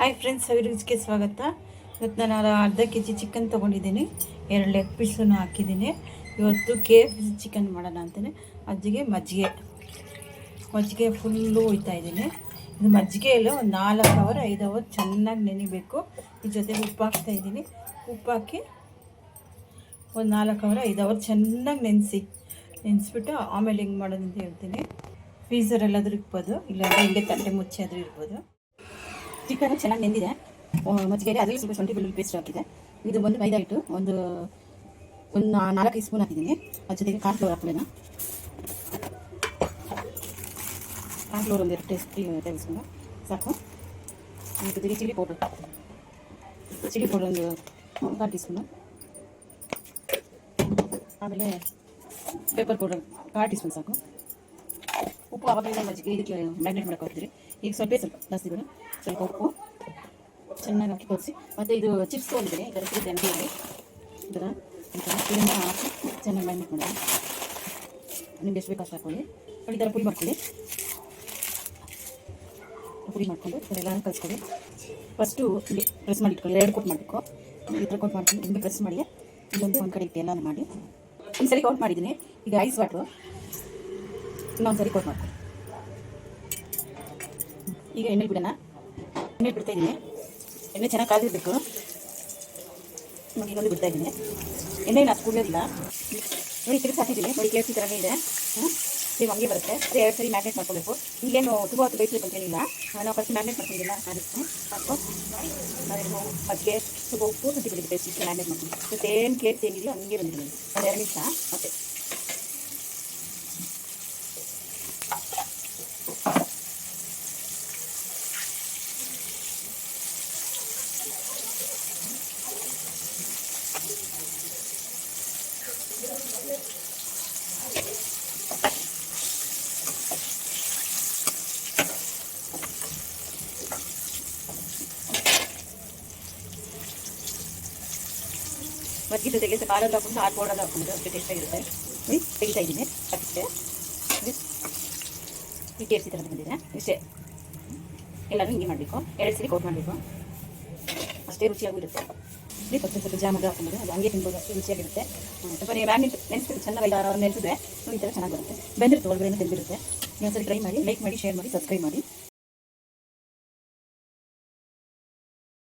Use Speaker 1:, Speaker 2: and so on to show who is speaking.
Speaker 1: Hi friends, ರುಚಿಗೆ ಸ್ವಾಗತ. ಇವತ್ತು ನಾನು ಅರ್ಧ ಕೆಜಿ ಚಿಕನ್ ತೊಗೊಂಡಿದ್ದೀನಿ. 2 ಲೆಗ್ ಪೀಸನ್ನು ಹಾಕಿದ್ದೀನಿ. ಇವತ್ತು KFC ಚಿಕನ್ ಮಾಡೋಣ ಅಂತಲೇ ಅಜ್ಜಿಗೆ ಮಜ್ಜಿಗೆ ಫುಲ್ಲು ಒಯ್ತಾ ಇದ್ದೀನಿ. ಇದು ಮಜ್ಜಿಗೆಯಲ್ಲಿ ಒಂದು 4 ಅವರ್ 5 ಅವರ್ ಚೆನ್ನಾಗಿ ನೆನಿಬೇಕು. ಈ ಜೊತೆಗೆ ಉಪ್ಪು ಹಾಕ್ತಾ ಇದ್ದೀನಿ. ಉಪ್ಪು ಹಾಕಿ ಒಂದು 4 ಅವರ್ 5 ಅವರ್ ಚೆನ್ನಾಗಿ ನೆನೆಸ್ಬಿಟ್ಟು ಆಮೇಲೆ ಹೆಂಗೆ ಮಾಡೋದು ಅಂತ ಹೇಳ್ತೀನಿ. ಫ್ರೀಝರೆಲ್ಲಾದರೂ ಇರ್ಬೋದು, ಇಲ್ಲಾಂದರೆ ಹಿಂಗೆ ತಟ್ಟೆ ಮುಚ್ಚಿ ಆದರೂ ಇರ್ಬೋದು. ಚಿಕನ್ ಚೆನ್ನಾಗಿ ನೆಂದಿದೆ. ಮಜ್ಜಿಗೆ ಅದರಲ್ಲಿ ಸ್ವಲ್ಪ ಶುಂಠಿ ಬೆಳ್ಳುಳ್ಳಿ ಪೇಸ್ಟ್ ಹಾಕಿದೆ. ಇದು ಬಂದು ಮೈದಾ ಹಿಟ್ಟು ಒಂದು 4 ಟೀ ಸ್ಪೂನ್ ಹಾಕಿದ್ದೀನಿ. ಅದ್ರ ಜೊತೆಗೆ ಕಾರ್ನ್ಫ್ಲೋರ್ ಹಾಕ್ಕೊಳ್ಳೋಣ. ಕಾರ್ನ್ಫ್ಲೋರ್ ಒಂದು 2 ಟೇಬಲ್ ಸ್ಪೂನ್ ಸಾಕು. ಜೊತೆಗೆ ಚಿಲ್ಲಿ ಪೌಡರ್ ಒಂದು 1/4 ಟೀ ಸ್ಪೂನು. ಆಮೇಲೆ ಪೆಪ್ಪರ್ ಪೌಡರ್ 1/4 ಟೀ ಸ್ಪೂನ್ ಸಾಕು. ಉಪ್ಪು ಆವಾಗಲೇ ಮಜ್ಜಿಗೆ ಇದಕ್ಕೆ ಮ್ಯಾಗ್ನೇಟ್ ಮಾಡೋಕೆ ಹೋಗ್ತಿದ್ರಿ. ಈಗ ಸ್ವಲ್ಪ ಜಾಸ್ತಿ ಬೇಡ, ಸ್ವಲ್ಪ ಉಪ್ಪು ಚೆನ್ನಾಗಿ ಹಾಕಿ ತೋರಿಸಿ. ಮತ್ತು ಇದು ಚಿಪ್ಸ್ ತೊಗೊಂಡಿದ್ದೀನಿ. ಇದರ ಎಣ್ಣೆಯಲ್ಲಿ ಇದನ್ನು ಹಾಕಿ ಚೆನ್ನಾಗಿ ಮ್ಯಾಗ್ನೇಟ್ ಮಾಡಿ ನಿಮ್ಗೆ ಎಷ್ಟು ಬೇಕು ಅಷ್ಟು ಹಾಕ್ಕೊಳ್ಳಿ. ಈ ಥರ ಪುಡಿ ಮಾಡ್ಕೊಂಡು ಇದೆಲ್ಲ ಕಲಿಸ್ಕೊಳ್ಳಿ. ಫಸ್ಟು ಇಲ್ಲಿ ಪ್ರೆಸ್ ಮಾಡಿ ಇಟ್ಕೊಳ್ಳಿ. 2 ಕೋಟ್ ಮಾಡಬೇಕು. ಈ ಥರ ಕೋಟ್ ಮಾಡ್ಕೊಂಡು ಹಿಂಗೆ ಪ್ರೆಸ್ ಮಾಡಿ ಒಂದು ಕಡೆ ಇಟ್ಟು ಎಲ್ಲನೂ ಮಾಡಿ ಒಂದು ಸರಿ ಕೋಟ್ ಮಾಡಿದ್ದೀನಿ. ಈಗ ಐಸ್ ವಾಟ್ರು ಇನ್ನೊಂದು ಸರಿ ಕೋಟ್ ಮಾಡ್ಕೊಳ್ಳಿ. ಈಗ ಎಣ್ಣೆ ಬಿಡ್ತಾ ಇದ್ದೀನಿ. ಎಣ್ಣೆ ಚೆನ್ನಾಗಿ ಕಾದಿರಬೇಕು. ನೋಡಿ, ಇನ್ನೊಂದು ಬಿಡ್ತಾ ಇದ್ದೀನಿ. ಎಣ್ಣೆ ಅಷ್ಟು ಕುಡಿಯೋದಿಲ್ಲ. ನೋಡಿ, ತಿರುಗಿ ಹಾಕಿದ್ದೀನಿ. ನೋಡಿ, KFC ಥರನೇ ಇದೆ. ನೀವು ಹಂಗೆ ಬರುತ್ತೆ. 2 ಸರಿ ಮ್ಯಾಗ್ನೇಟ್ ಮಾಡ್ಕೊಳ್ಬೇಕು. ಈಗೇನು ತುಂಬ ಹೊತ್ತು ಬೇಯಿಸ್ಬೇಕು ಅಂತೇನಿಲ್ಲ. ನಾವು ಫಸ್ಟ್ ಮ್ಯಾಗ್ನೇಟ್ ಮಾಡ್ಕೊಂಡಿಲ್ಲ ಆಗುತ್ತೆ ಸಾಕು. ಮಜ್ಜಿಗೆ ಸ್ವಲ್ಪ ಉಪ್ಪು ಶುಂಠಿ ಬೆಳ್ಳುಳ್ಳಿ ಪೇಸ್ಟ್ ಇಷ್ಟು ಮ್ಯಾಗ್ನೇಟ್ ಮಾಡ್ತೀನಿ. ಸೇಮ್ KFC ಹೆಂಗಿದೆಯೋ ಹಂಗೆ ಬಂದಿದ್ದೀನಿ. ಒಂದು 2 ನಿಮಿಷ ಮತ್ತೆ ಮಜ್ಜಿಗೆ ಜೊತೆಗೆ ಸ್ವಲ್ಪ ಹಾಲಲ್ಲಿ ಹಾಕೊಂಡು ಹಾಲು ಪೌಡರ್ ಹಾಕೊಂಡು ಅಷ್ಟು ಟೇಸ್ಟಾಗಿರುತ್ತೆ. ತೆಗಿತಾ ಇದ್ದೀನಿ ಅಷ್ಟೇ. ಈ KFC ಥರ ಬಂದಿದೆ. ಇಷ್ಟೇ. ಎಲ್ಲರೂ ಹಿಂಗೆ ಮಾಡಬೇಕು. 2 ಸರಿ ಕೋಟ್ ಮಾಡಬೇಕು. ಅಷ್ಟೇ ರುಚಿಯಾಗಿರುತ್ತೆ. ಸ್ವಲ್ಪ ಜಾಮ್ ಅದು ಹಾಕೊಂಡ್ರೆ ಅದು ಹಂಗೆ ತಿನ್ಬೋದು. ಅಷ್ಟು ರುಚಿಯಾಗಿರುತ್ತೆ. ಸ್ವಲ್ಪ ನೀವು ಮ್ಯಾಗ್ನೇಟ್ ನೆನೆಸ್ಬಿಟ್ಟು ಚೆನ್ನಾಗಿ ನೆನೆಸಿದ್ರೆ ಈ ಥರ ಚೆನ್ನಾಗಿ ಬರುತ್ತೆ. ಬೆಂದಿರುತ್ತೆ, ಒಳಗಡೆ ಬೆಂದಿರುತ್ತೆ. ನೀವು ಒಂದ್ಸರಿ ಟ್ರೈ ಮಾಡಿ. ಲೈಕ್ ಮಾಡಿ, ಶೇರ್ ಮಾಡಿ, ಸಬ್ಸ್ಕ್ರೈಬ್ ಮಾಡಿ.